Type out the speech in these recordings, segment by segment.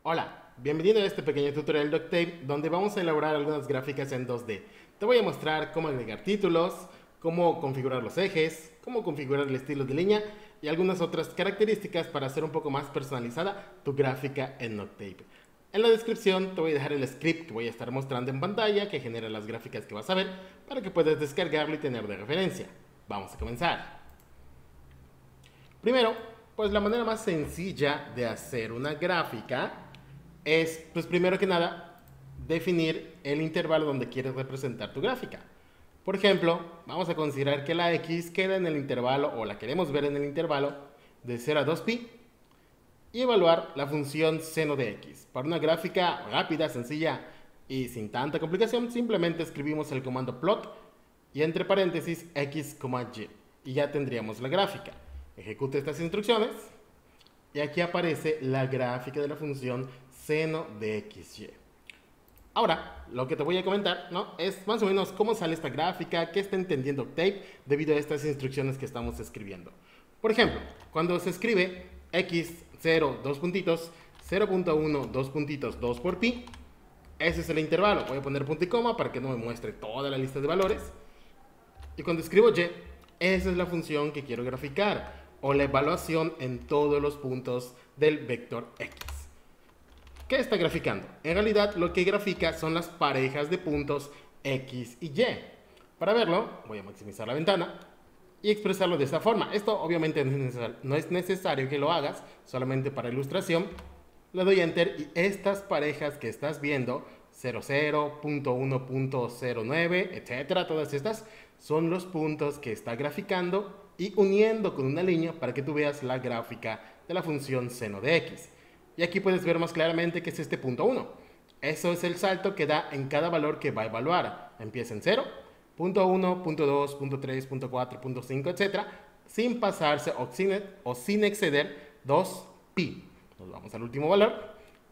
Hola, bienvenido a este pequeño tutorial de Octave donde vamos a elaborar algunas gráficas en 2D. Te voy a mostrar cómo agregar títulos, cómo configurar los ejes, cómo configurar el estilo de línea y algunas otras características para hacer un poco más personalizada tu gráfica en Octave. En la descripción te voy a dejar el script que voy a estar mostrando en pantalla que genera las gráficas que vas a ver para que puedas descargarlo y tener de referencia. Vamos a comenzar. Primero, pues la manera más sencilla de hacer una gráfica es, pues primero que nada, definir el intervalo donde quieres representar tu gráfica. Por ejemplo, vamos a considerar que la X queda en el intervalo, o la queremos ver en el intervalo, de 0 a 2pi, y evaluar la función seno de X. Para una gráfica rápida, sencilla y sin tanta complicación, simplemente escribimos el comando plot y entre paréntesis X, Y, y ya tendríamos la gráfica. Ejecute estas instrucciones y aquí aparece la gráfica de la función seno de XY. Ahora, lo que te voy a comentar, ¿no?, es más o menos cómo sale esta gráfica, qué está entendiendo Octave debido a estas instrucciones que estamos escribiendo. Por ejemplo, cuando se escribe x0, 2 puntitos, 0.1, 2 puntitos, 2 por pi, ese es el intervalo. Voy a poner punto y coma para que no me muestre toda la lista de valores. Y cuando escribo y, esa es la función que quiero graficar, o la evaluación en todos los puntos del vector X. ¿Qué está graficando? En realidad lo que grafica son las parejas de puntos X y Y. Para verlo, voy a maximizar la ventana y expresarlo de esta forma. Esto obviamente no es necesario que lo hagas, solamente para ilustración. Le doy Enter y estas parejas que estás viendo, 00, punto 1.09, etcétera, todas estas son los puntos que está graficando y uniendo con una línea para que tú veas la gráfica de la función seno de X. Y aquí puedes ver más claramente que es este punto 1. Eso es el salto que da en cada valor que va a evaluar. Empieza en 0, punto 1, punto 2, punto 3, punto 4, punto 5, etc. Sin pasarse o sin exceder 2pi. Nos vamos al último valor.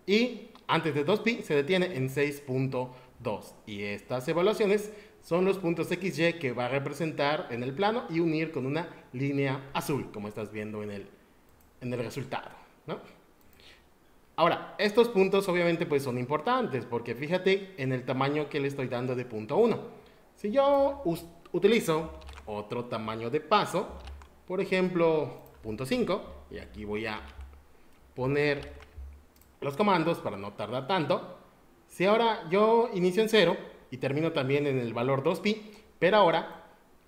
Y antes de 2pi se detiene en 6.2. Y estas evaluaciones son los puntos XY que va a representar en el plano y unir con una línea azul, como estás viendo en el resultado, ¿no? Ahora, estos puntos obviamente pues son importantes porque fíjate en el tamaño que le estoy dando de punto 1. Si yo utilizo otro tamaño de paso, por ejemplo, punto 5, y aquí voy a poner los comandos para no tardar tanto. Si ahora yo inicio en 0 y termino también en el valor 2pi, pero ahora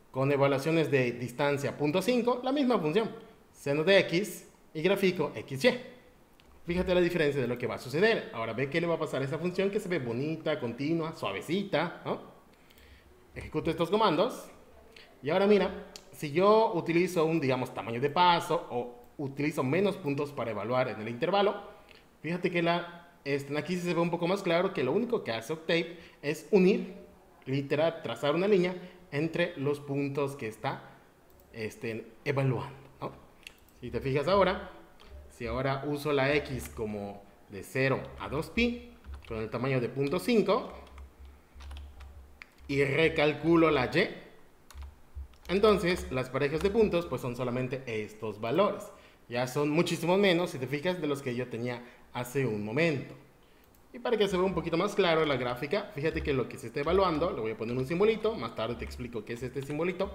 con evaluaciones de distancia punto 5, la misma función, seno de X y grafico XY. Fíjate la diferencia de lo que va a suceder. Ahora ve qué le va a pasar a esa función que se ve bonita, continua, suavecita, ¿no? Ejecuto estos comandos. Y ahora mira, si yo utilizo un, digamos, tamaño de paso o utilizo menos puntos para evaluar en el intervalo, fíjate que aquí se ve un poco más claro que lo único que hace Octave es unir, literal, trazar una línea entre los puntos que está evaluando, ¿no? Si te fijas ahora, si ahora uso la X como de 0 a 2pi con el tamaño de punto 5 y recalculo la Y, entonces las parejas de puntos pues son solamente estos valores. Ya son muchísimo menos, si te fijas, de los que yo tenía hace un momento. Y para que se vea un poquito más claro la gráfica, fíjate que lo que se está evaluando, le voy a poner un simbolito, más tarde te explico qué es este simbolito.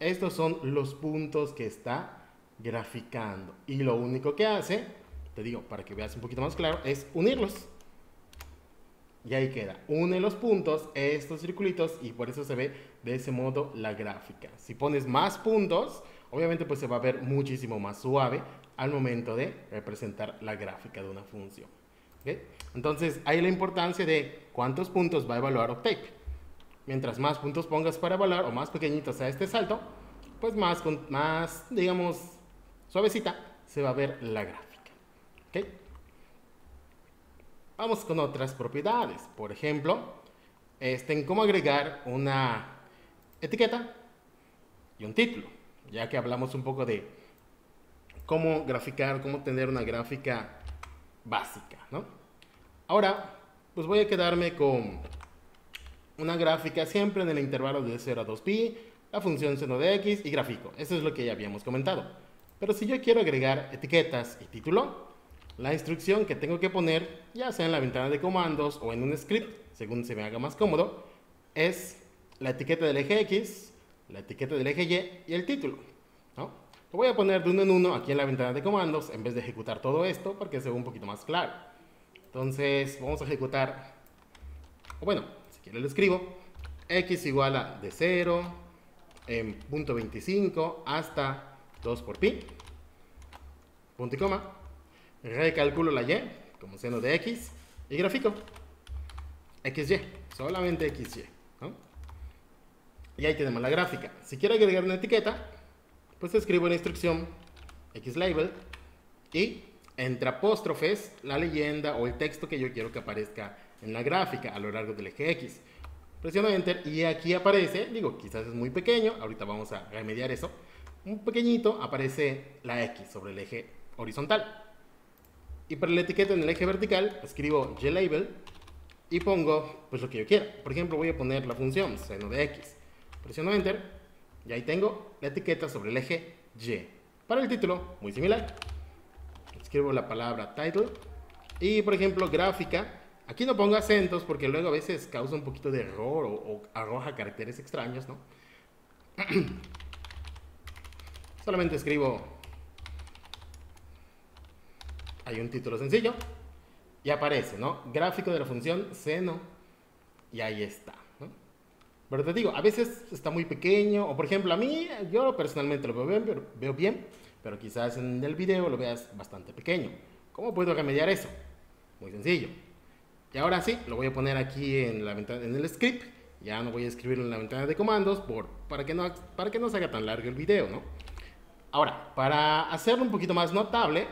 Estos son los puntos que está graficando y lo único que hace, te digo para que veas un poquito más claro, es unirlos y ahí queda, une los puntos, estos circulitos, y por eso se ve de ese modo la gráfica. Si pones más puntos, obviamente pues se va a ver muchísimo más suave al momento de representar la gráfica de una función. ¿Okay? Entonces hay la importancia de cuántos puntos va a evaluar Octave. Mientras más puntos pongas para evaluar o más pequeñito sea este salto, pues más digamos, suavecita se va a ver la gráfica. ¿Okay? Vamos con otras propiedades. Por ejemplo, en cómo agregar una etiqueta y un título. Ya que hablamos un poco de cómo graficar, cómo tener una gráfica básica, ¿no? Ahora, pues voy a quedarme con una gráfica siempre en el intervalo de 0 a 2pi, la función seno de X y gráfico. Eso es lo que ya habíamos comentado. Pero si yo quiero agregar etiquetas y título, la instrucción que tengo que poner, ya sea en la ventana de comandos o en un script, según se me haga más cómodo, es la etiqueta del eje X, la etiqueta del eje Y y el título, ¿no? Lo voy a poner de uno en uno aquí en la ventana de comandos en vez de ejecutar todo esto para que se vea un poquito más claro. Entonces vamos a ejecutar, o bueno, si quiero lo escribo, X igual a de 0 en punto 25 hasta 2 por pi, punto y coma, recalculo la y como seno de x y grafico xy, solamente xy, ¿no? Y ahí tenemos la gráfica. Si quiero agregar una etiqueta, pues escribo la instrucción xlabel y entre apóstrofes la leyenda o el texto que yo quiero que aparezca en la gráfica a lo largo del eje X. Presiono Enter y aquí aparece, digo, quizás es muy pequeño, ahorita vamos a remediar eso, un pequeñito aparece la X sobre el eje horizontal. Y para la etiqueta en el eje vertical, escribo glabel y pongo pues lo que yo quiera. Por ejemplo, voy a poner la función seno de X. Presiono Enter y ahí tengo la etiqueta sobre el eje Y. Para el título, muy similar. Escribo la palabra title y, por ejemplo, gráfica. Aquí no pongo acentos porque luego a veces causa un poquito de error o arroja caracteres extraños, ¿no? Solamente escribo, hay un título sencillo y aparece, ¿no? Gráfico de la función seno y ahí está, ¿no? Pero te digo, a veces está muy pequeño o por ejemplo a mí, yo personalmente lo veo bien, pero quizás en el video lo veas bastante pequeño. ¿Cómo puedo remediar eso? Muy sencillo. Y ahora sí, lo voy a poner aquí en la ventana, en el script. Ya no voy a escribirlo en la ventana de comandos para que no se haga tan largo el video, ¿no? Ahora, para hacerlo un poquito más notable,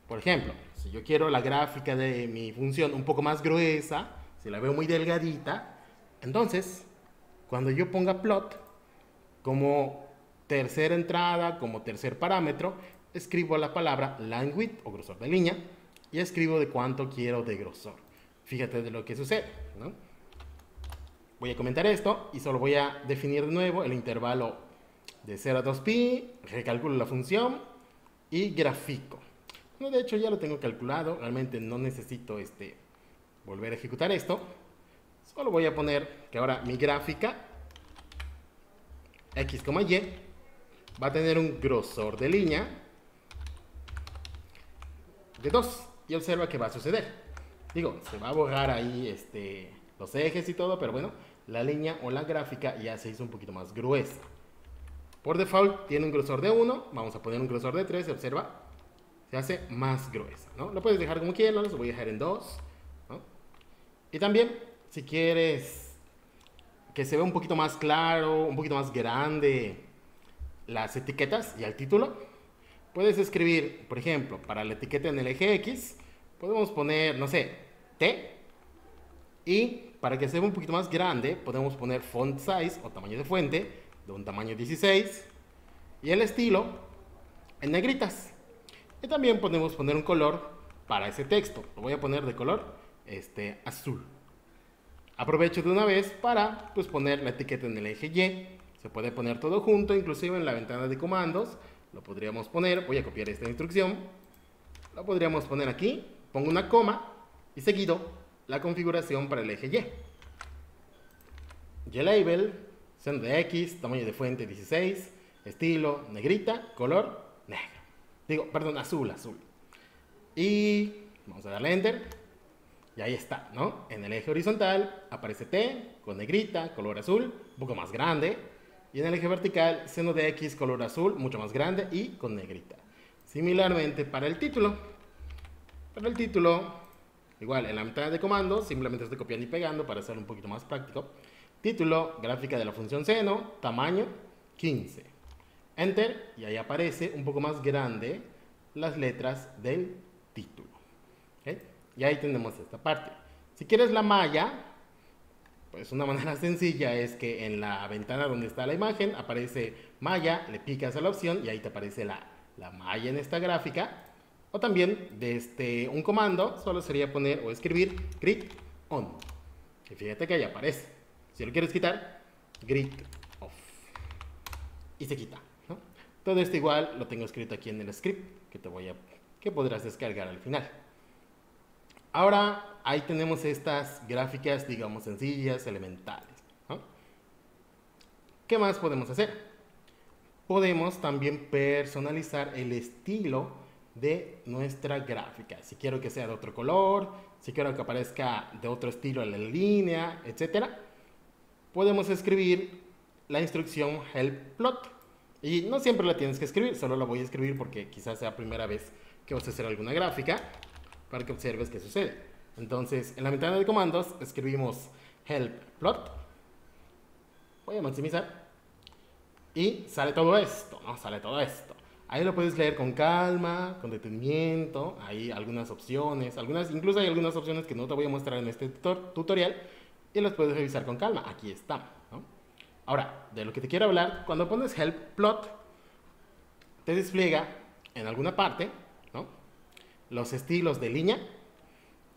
por ejemplo, si yo quiero la gráfica de mi función un poco más gruesa, si la veo muy delgadita, entonces, cuando yo ponga plot, como tercera entrada, como tercer parámetro, escribo la palabra line width o grosor de línea y escribo de cuánto quiero de grosor. Fíjate de lo que sucede, ¿no? Voy a comentar esto y solo voy a definir de nuevo el intervalo de 0 a 2pi, recalculo la función y grafico. No, de hecho ya lo tengo calculado, realmente no necesito volver a ejecutar esto. Solo voy a poner que ahora mi gráfica x, y va a tener un grosor de línea de 2 y observa que va a suceder. Digo, se va a borrar ahí los ejes y todo, pero bueno, la línea o la gráfica ya se hizo un poquito más gruesa. Por default tiene un grosor de 1, vamos a poner un grosor de 3, observa, se hace más gruesa, ¿no? Lo puedes dejar como quieras, lo voy a dejar en 2, ¿no? Y también, si quieres que se vea un poquito más claro, un poquito más grande las etiquetas y el título, puedes escribir, por ejemplo, para la etiqueta en el eje X, podemos poner, no sé, T. Y para que se vea un poquito más grande, podemos poner font size o tamaño de fuente de un tamaño 16. Y el estilo en negritas. Y también podemos poner un color para ese texto. Lo voy a poner de color azul. Aprovecho de una vez para pues, poner la etiqueta en el eje Y. Se puede poner todo junto, inclusive en la ventana de comandos. Lo podríamos poner, voy a copiar esta instrucción. Lo podríamos poner aquí. Pongo una coma y seguido la configuración para el eje Y. glabel, seno de X, tamaño de fuente 16, estilo negrita, color negro. Digo, perdón, azul. Y vamos a darle Enter. Y ahí está, ¿no? En el eje horizontal aparece T con negrita, color azul, un poco más grande. Y en el eje vertical, seno de X, color azul, mucho más grande y con negrita. Similarmente para el título. Para el título, igual en la ventana de comandos, simplemente estoy copiando y pegando para hacerlo un poquito más práctico. Título, gráfica de la función seno, tamaño 15. Enter y ahí aparece un poco más grande las letras del título. ¿Okay? Y ahí tenemos esta parte. Si quieres la malla, pues una manera sencilla es que en la ventana donde está la imagen aparece malla, le picas a la opción y ahí te aparece la malla en esta gráfica. O también de un comando solo sería poner o escribir grid on. Y fíjate que ahí aparece. Si lo quieres quitar, grid off. Y se quita, ¿no? Todo esto igual lo tengo escrito aquí en el script que podrás descargar al final. Ahora ahí tenemos estas gráficas, digamos, sencillas, elementales, ¿no? ¿Qué más podemos hacer? Podemos también personalizar el estilo de nuestra gráfica. Si quiero que sea de otro color, si quiero que aparezca de otro estilo en la línea, etcétera, podemos escribir la instrucción help plot. Y no siempre la tienes que escribir, solo la voy a escribir porque quizás sea la primera vez que vas a hacer alguna gráfica, para que observes qué sucede. Entonces, en la ventana de comandos escribimos help plot. Voy a maximizar. Y sale todo esto, ¿no? Sale todo esto. Ahí lo puedes leer con calma, con detenimiento. Hay algunas opciones, incluso hay algunas opciones que no te voy a mostrar en este tutorial y las puedes revisar con calma. Aquí está, ¿no? Ahora, de lo que te quiero hablar, cuando pones help plot, te despliega en alguna parte, ¿no?, los estilos de línea,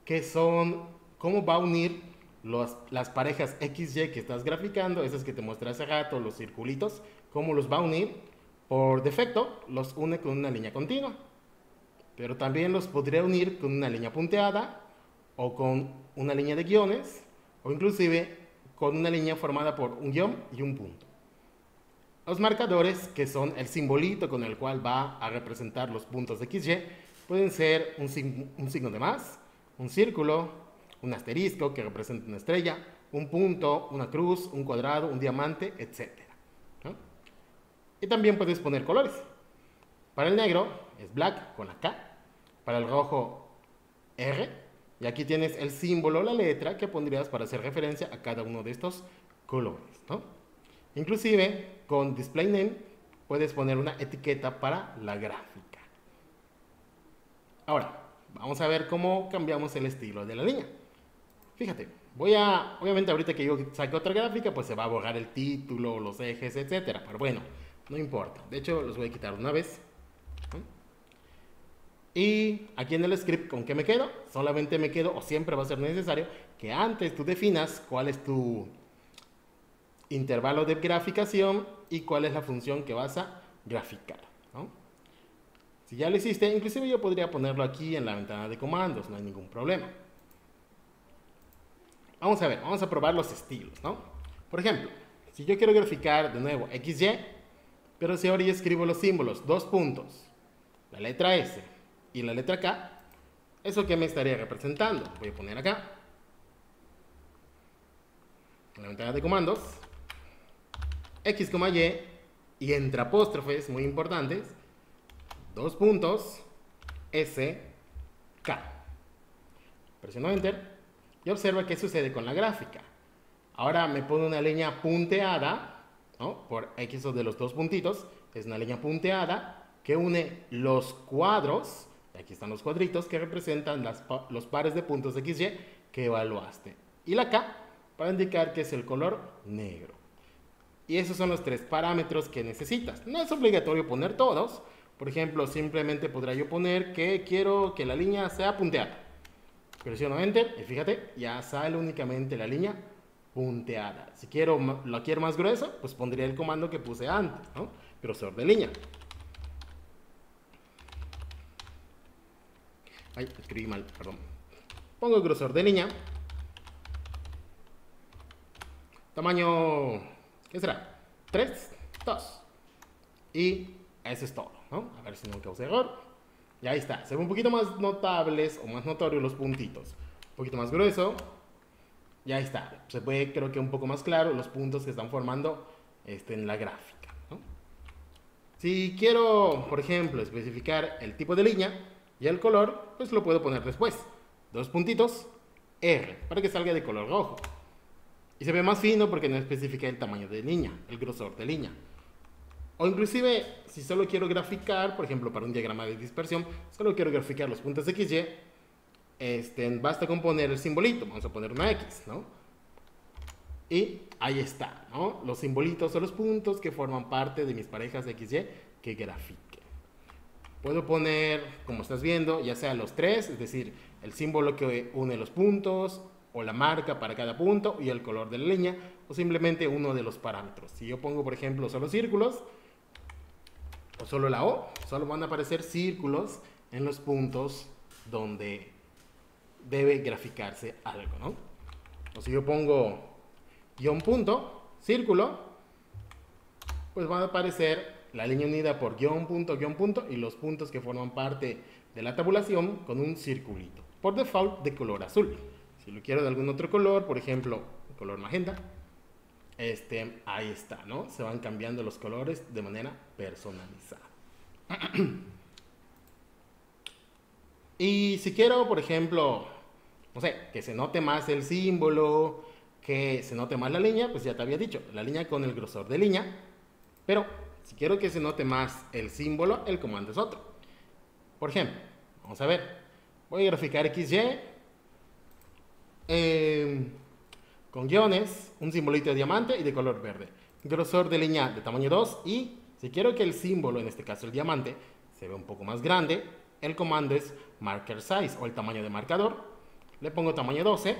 que son cómo va a unir las parejas XY que estás graficando, esas que te mostré hace rato, los circulitos, cómo los va a unir. Por defecto, los une con una línea continua, pero también los podría unir con una línea punteada, o con una línea de guiones, o inclusive con una línea formada por un guión y un punto. Los marcadores, que son el simbolito con el cual va a representar los puntos de XY, pueden ser un signo de más, un círculo, un asterisco que representa una estrella, un punto, una cruz, un cuadrado, un diamante, etc., ¿no? Y también puedes poner colores. Para el negro es black con la K, para el rojo R, y aquí tienes el símbolo, la letra que pondrías para hacer referencia a cada uno de estos colores, ¿no? Inclusive con display name puedes poner una etiqueta para la gráfica. Ahora, vamos a ver cómo cambiamos el estilo de la línea. Fíjate, obviamente ahorita que yo saque otra gráfica, pues se va a borrar el título, los ejes, etcétera. Pero bueno, no importa. De hecho, los voy a quitar una vez. Y aquí en el script, ¿con qué me quedo? Solamente me quedo, o siempre va a ser necesario, que antes tú definas cuál es tu intervalo de graficación y cuál es la función que vas a graficar, ¿no? Si ya lo hiciste, inclusive yo podría ponerlo aquí en la ventana de comandos, no hay ningún problema. Vamos a ver, vamos a probar los estilos, ¿no? Por ejemplo, si yo quiero graficar de nuevo XY, pero si ahora yo escribo los símbolos, dos puntos, la letra S y la letra K, ¿eso qué me estaría representando? Voy a poner acá, en la ventana de comandos, X, Y entre apóstrofes muy importantes, dos puntos, S, K. Presiono Enter y observa qué sucede con la gráfica. Ahora me pone una línea punteada, ¿no?, por X de los dos puntitos. Es una línea punteada que une los cuadros, y aquí están los cuadritos que representan los pares de puntos de XY que evaluaste. Y la K para indicar que es el color negro. Y esos son los tres parámetros que necesitas. No es obligatorio poner todos. Por ejemplo, simplemente podría yo poner que quiero que la línea sea punteada. Presiono Enter y fíjate, ya sale únicamente la línea punteada. Si la quiero más gruesa, pues pondría el comando que puse antes, ¿no? Grosor de línea. Ay, escribí mal, perdón. Pongo el grosor de línea. Tamaño, ¿qué será? 3, 2. Y eso es todo, ¿no? A ver si no causa error. Y ahí está. Se ve un poquito más notables o más notorios los puntitos. Un poquito más grueso. Y ahí está. Se ve, creo que un poco más claro los puntos que están formando en la gráfica, ¿no? Si quiero, por ejemplo, especificar el tipo de línea y el color, pues lo puedo poner después. Dos puntitos, R, para que salga de color rojo. Y se ve más fino porque no especifica el tamaño de línea, el grosor de línea. O inclusive, si solo quiero graficar, por ejemplo, para un diagrama de dispersión, solo quiero graficar los puntos de XY, basta con poner el simbolito, vamos a poner una X, ¿no? Y ahí está, ¿no? Los simbolitos son los puntos que forman parte de mis parejas de XY que grafique. Puedo poner, como estás viendo, ya sea los tres, es decir, el símbolo que une los puntos, o la marca para cada punto, y el color de la línea, o simplemente uno de los parámetros. Si yo pongo, por ejemplo, solo círculos, o solo la O, solo van a aparecer círculos en los puntos donde debe graficarse algo, ¿no? O si yo pongo guión punto, círculo, pues van a aparecer la línea unida por guión punto, y los puntos que forman parte de la tabulación con un circulito. Por default de color azul. Si lo quiero de algún otro color, por ejemplo, color magenta, ahí está, ¿no? Se van cambiando los colores de manera personalizada. Y si quiero, por ejemplo, no sé, que se note más el símbolo, que se note más la línea, pues ya te había dicho, la línea con el grosor de línea. Pero si quiero que se note más el símbolo, el comando es otro. Por ejemplo, vamos a ver, voy a graficar XY con guiones, un simbolito de diamante y de color verde. Grosor de línea de tamaño 2 y si quiero que el símbolo, en este caso el diamante, se vea un poco más grande, el comando es marker size o el tamaño de marcador. Le pongo tamaño 12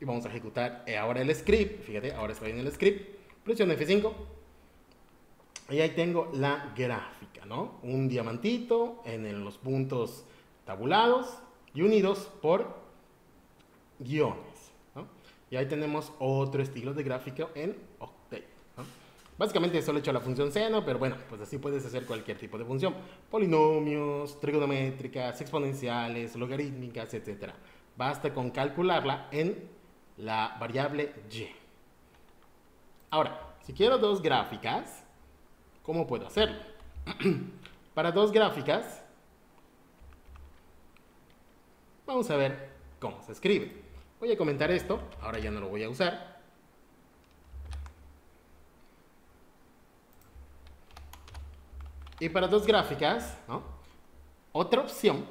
y vamos a ejecutar ahora el script. Fíjate, ahora estoy en el script. Presiono F5 y ahí tengo la gráfica, ¿no? Un diamantito en los puntos tabulados y unidos por guiones, ¿no? Y ahí tenemos otro estilo de gráfica en Octave, ¿no? Básicamente solo he hecho la función seno, pero bueno, pues así puedes hacer cualquier tipo de función. Polinomios, trigonométricas, exponenciales, logarítmicas, etc. Basta con calcularla en la variable y. Ahora, si quiero dos gráficas, ¿cómo puedo hacerlo? Para dos gráficas, vamos a ver cómo se escribe. Voy a comentar esto, ahora ya no lo voy a usar. Y para dos gráficas, ¿no? Otra opción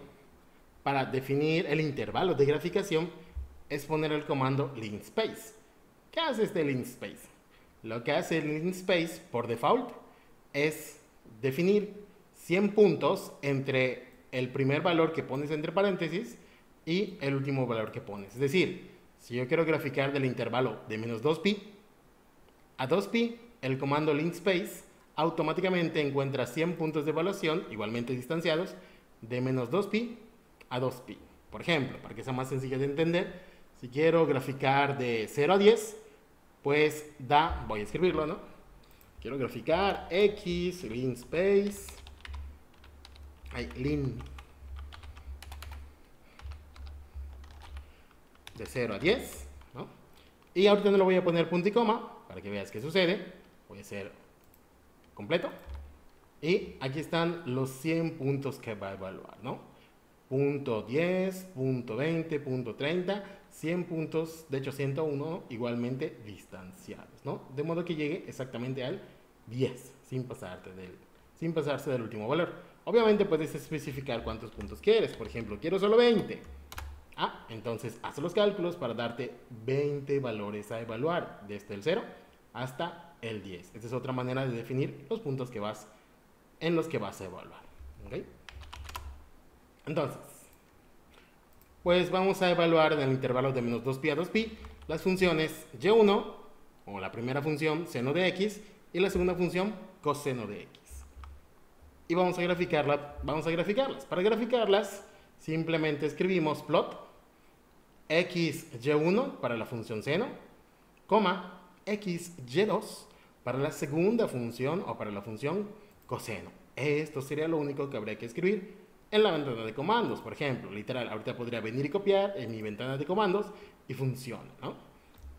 para definir el intervalo de graficación es poner el comando linspace. ¿Qué hace este linspace? Lo que hace el linspace por default es definir 100 puntos entre el primer valor que pones entre paréntesis y el último valor que pones. Es decir, si yo quiero graficar del intervalo de menos 2pi a 2pi, el comando linspace automáticamente encuentra 100 puntos de evaluación, igualmente distanciados, de menos 2pi a 2pi. Por ejemplo, para que sea más sencillo de entender, si quiero graficar de 0 a 10, pues voy a escribirlo, ¿no? Quiero graficar x, linspace, lin de 0 a 10, ¿no? Y ahorita no lo voy a poner punto y coma, para que veas qué sucede. Voy a hacer completo. Y aquí están los 100 puntos que va a evaluar, ¿no? Punto 10, punto 20, punto 30, 100 puntos, de hecho 101, igualmente distanciados, ¿no? De modo que llegue exactamente al 10, sin pasarse del último valor. Obviamente puedes especificar cuántos puntos quieres. Por ejemplo, quiero solo 20. Entonces haz los cálculos para darte 20 valores a evaluar, desde el 0 hasta el 10. Esta es otra manera de definir los puntos en los que vas a evaluar. ¿Okay? Entonces, pues vamos a evaluar en el intervalo de menos 2pi a 2pi las funciones y1, o la primera función seno de x, y la segunda función coseno de x. Y vamos a graficarlas. Para graficarlas, simplemente escribimos plot xy1 para la función seno, coma xy2 para la segunda función o para la función coseno. Esto sería lo único que habría que escribir en la ventana de comandos. Por ejemplo, literal, ahorita podría venir y copiar en mi ventana de comandos y funciona, ¿no?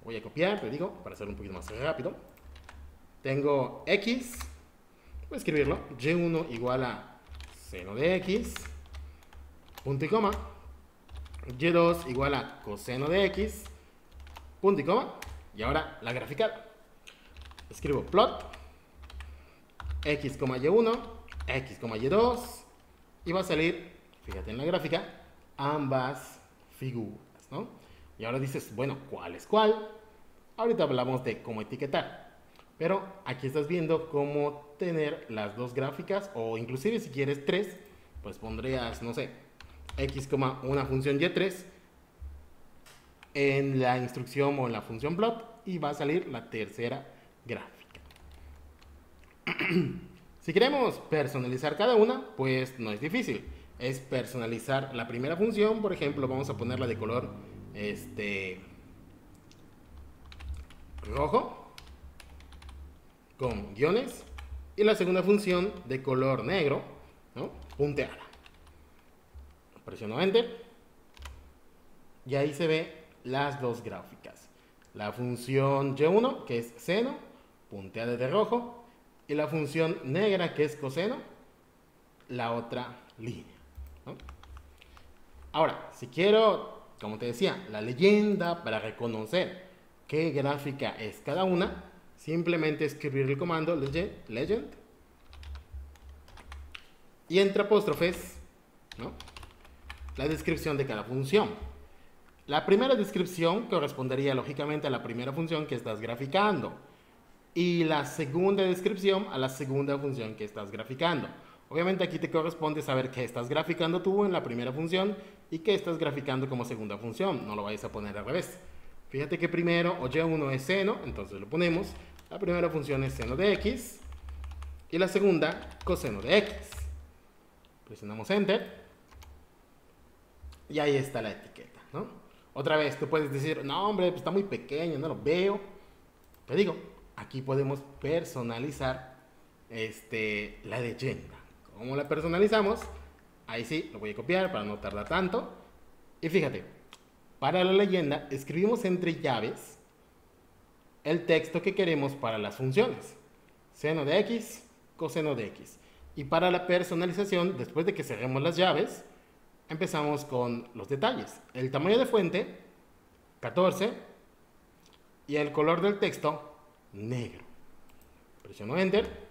Voy a copiar, te digo, para hacerlo un poquito más rápido. Tengo x, voy a escribirlo, y1 igual a seno de x, punto y coma, y2 igual a coseno de x, punto y coma, y ahora la graficada. Escribo plot x, y1, x, y2, y va a salir, fíjate en la gráfica, ambas figuras, ¿no? Y ahora dices, bueno, ¿cuál es cuál? Ahorita hablamos de cómo etiquetar. Pero aquí estás viendo cómo tener las dos gráficas, o inclusive si quieres 3, pues pondrías, no sé, x, una función y3 en la instrucción o en la función plot y va a salir la tercera gráfica. Si queremos personalizar cada una, pues no es difícil. Es personalizar la primera función, por ejemplo, vamos a ponerla de color rojo con guiones, y la segunda función de color negro, ¿no? Punteada. Presiono Enter y ahí se ve las dos gráficas. La función Y1, que es seno, punteada de rojo, y la función negra, que es coseno, la otra línea, ¿no? Ahora, si quiero, como te decía, la leyenda para reconocer qué gráfica es cada una, simplemente escribir el comando legend y entre apóstrofes, ¿no?, la descripción de cada función. La primera descripción correspondería lógicamente a la primera función que estás graficando y la segunda descripción a la segunda función que estás graficando. Obviamente aquí te corresponde saber qué estás graficando tú en la primera función y qué estás graficando como segunda función. No lo vayas a poner al revés. Fíjate que primero Y1 es seno, entonces lo ponemos. La primera función es seno de X y la segunda coseno de X. Presionamos Enter y ahí está la etiqueta, ¿no? Otra vez, tú puedes decir, no hombre, pues está muy pequeño, no lo veo. Te digo, aquí podemos personalizar la leyenda. ¿Cómo la personalizamos? Ahí sí, lo voy a copiar para no tardar tanto. Y fíjate, para la leyenda escribimos entre llaves el texto que queremos para las funciones. Seno de X, coseno de X. Y para la personalización, después de que cerremos las llaves, empezamos con los detalles. El tamaño de fuente, 14, y el color del texto, negro. Presiono Enter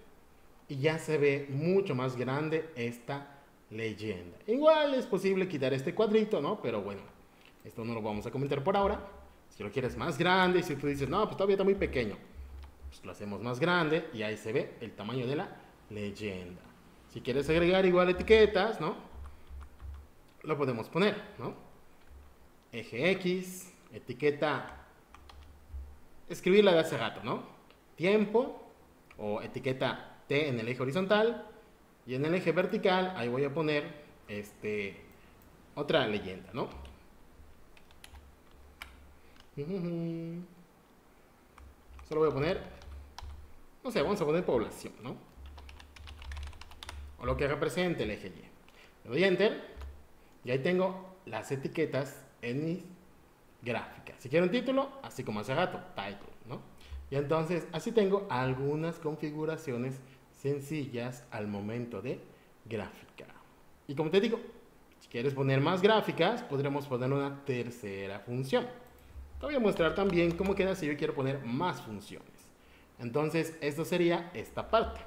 y ya se ve mucho más grande esta leyenda. Igual es posible quitar este cuadrito, ¿no? Pero bueno, esto no lo vamos a comentar por ahora. Si lo quieres más grande, si tú dices, no, pues todavía está muy pequeño, pues lo hacemos más grande y ahí se ve el tamaño de la leyenda. Si quieres agregar igual etiquetas, ¿no?, lo podemos poner, ¿no? Eje X, etiqueta, escribirla de hace rato, ¿no? Tiempo, o etiqueta T en el eje horizontal, y en el eje vertical, ahí voy a poner, otra leyenda, ¿no? Solo voy a poner, no sé, vamos a poner población, ¿no? O lo que represente el eje Y. Le doy Enter. Y ahí tengo las etiquetas en mis gráficas. Si quiero un título, así como hace rato, title, ¿no? Y entonces, así tengo algunas configuraciones sencillas al momento de gráfica. Y como te digo, si quieres poner más gráficas, podremos poner una tercera función. Te voy a mostrar también cómo queda si yo quiero poner más funciones. Entonces, esto sería esta parte.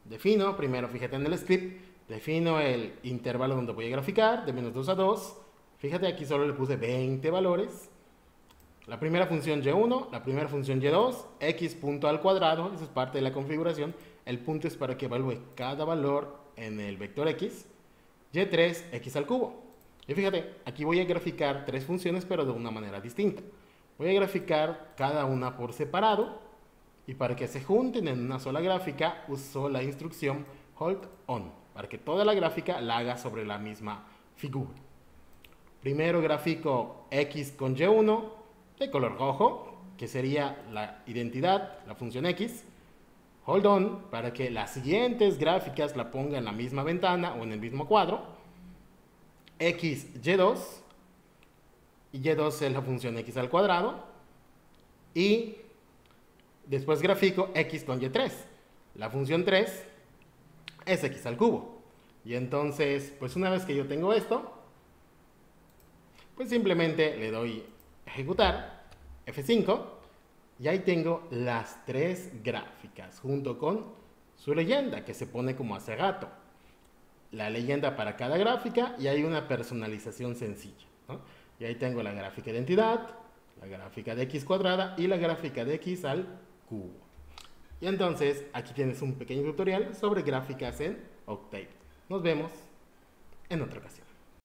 Defino, primero fíjate en el script, defino el intervalo donde voy a graficar, de menos 2 a 2. Fíjate, aquí solo le puse 20 valores. La primera función Y1, la primera función Y2, X punto al cuadrado, eso es parte de la configuración. El punto es para que evalúe cada valor en el vector X. Y3, X al cubo. Y fíjate, aquí voy a graficar tres funciones, pero de una manera distinta. Voy a graficar cada una por separado. Y para que se junten en una sola gráfica, uso la instrucción Hold On, para que toda la gráfica la haga sobre la misma figura. Primero grafico X con Y1 de color rojo, que sería la identidad, la función X. Hold On, para que las siguientes gráficas la ponga en la misma ventana o en el mismo cuadro. X, Y2, y Y2 es la función X al cuadrado. Y después grafico X con Y3. La función 3 es X al cubo. Y entonces, pues una vez que yo tengo esto, pues simplemente le doy ejecutar, F5, y ahí tengo las tres gráficas junto con su leyenda que se pone como hace rato. La leyenda para cada gráfica y hay una personalización sencilla, ¿no? Y ahí tengo la gráfica de entidad, la gráfica de X cuadrada y la gráfica de X al cubo. Y entonces aquí tienes un pequeño tutorial sobre gráficas en Octave. Nos vemos en otra ocasión.